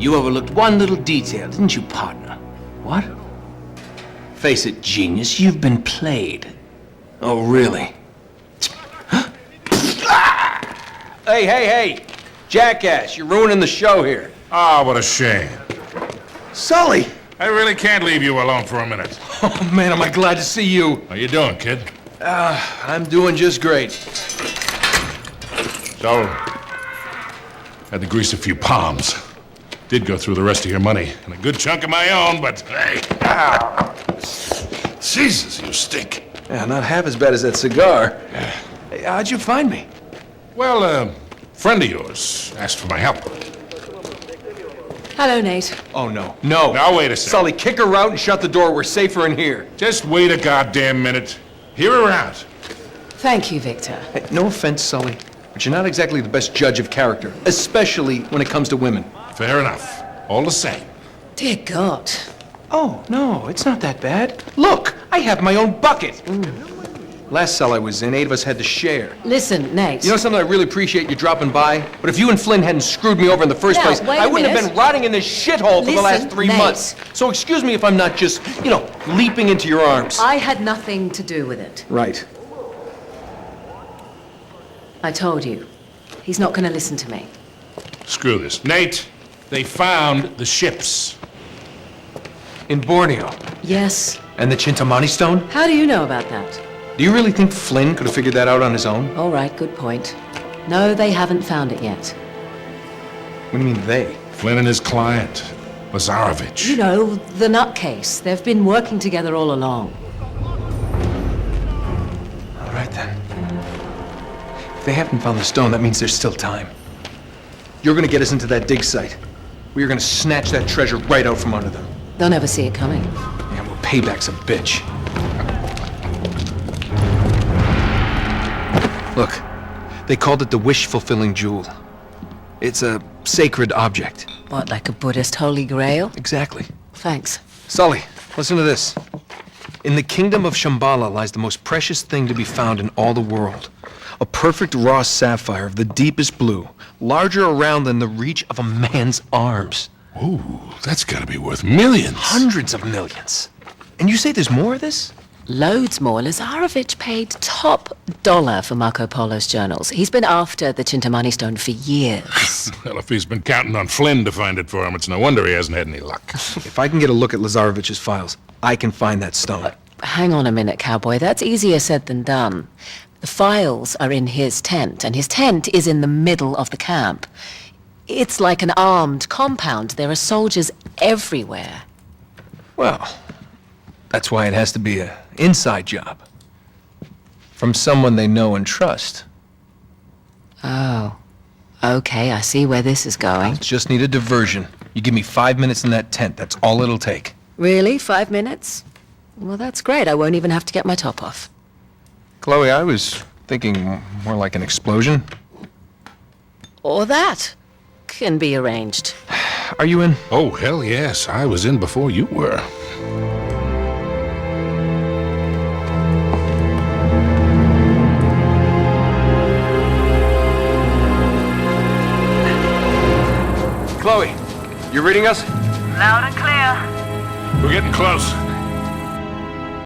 You overlooked one little detail, didn't you, partner? What? Face it, genius, you've been played. Oh, really? Hey! Jackass, you're ruining the show here. Ah, what a shame. Sully! I really can't leave you alone for a minute. Oh, man, am I glad to see you. How you doing, kid? I'm doing just great. So, had to grease a few palms. Did go through the rest of your money, and a good chunk of my own, but hey. Jesus, you stink. Yeah, not half as bad as that cigar. Hey, how'd you find me? Well, a friend of yours asked for my help. Hello, Nate. Oh, no. Now, wait a second. Sully, kick her out and shut the door. We're safer in here. Just wait a goddamn minute. Hear her out. Thank you, Victor. Hey, no offense, Sully, but you're not exactly the best judge of character, especially when it comes to women. Fair enough. All the same. Dear God. Oh, no, it's not that bad. Look, I have my own bucket. Last cell I was in, 8 of us had to share. Listen, Nate. You know something, I really appreciate you dropping by, but if you and Flynn hadn't screwed me over in the first Now, place, wait a I wouldn't have minute. been rotting in this shithole for the last 3 Nate. months. So excuse me if I'm not just, leaping into your arms. I had nothing to do with it. Right. I told you. He's not going to listen to me. Screw this. Nate, they found the ships. In Borneo. Yes. And the Chintamani stone? How do you know about that? Do you really think Flynn could have figured that out on his own? All right, good point. No, they haven't found it yet. What do you mean, they? Flynn and his client, Lazarovich. You know, the nutcase. They've been working together all along. All right, then. If they haven't found the stone, that means there's still time. You're gonna get us into that dig site. We are gonna snatch that treasure right out from under them. They'll never see it coming. Yeah, well, payback's a bitch. Look, they called it the wish-fulfilling jewel. It's a sacred object. What, like a Buddhist holy grail? Exactly. Thanks. Sully, listen to this. In the kingdom of Shambhala lies the most precious thing to be found in all the world. A perfect raw sapphire of the deepest blue, larger around than the reach of a man's arms. Ooh, that's gotta be worth millions. Hundreds of millions. And you say there's more of this? Loads more. Lazarovich paid top dollar for Marco Polo's journals. He's been after the Chintamani stone for years. Well, if he's been counting on Flynn to find it for him, it's no wonder he hasn't had any luck. If I can get a look at Lazarovich's files, I can find that stone. Hang on a minute, cowboy. That's easier said than done. The files are in his tent, and his tent is in the middle of the camp. It's like an armed compound. There are soldiers everywhere. Well, that's why it has to be an inside job. From someone they know and trust. Oh. Okay, I see where this is going. Just need a diversion. You give me 5 minutes in that tent, that's all it'll take. Really? 5 minutes? Well, that's great. I won't even have to get my top off. Chloe, I was thinking more like an explosion. Or that can be arranged. Are you in? Oh, hell yes. I was in before you were. Chloe, you reading us? Loud and clear. We're getting close.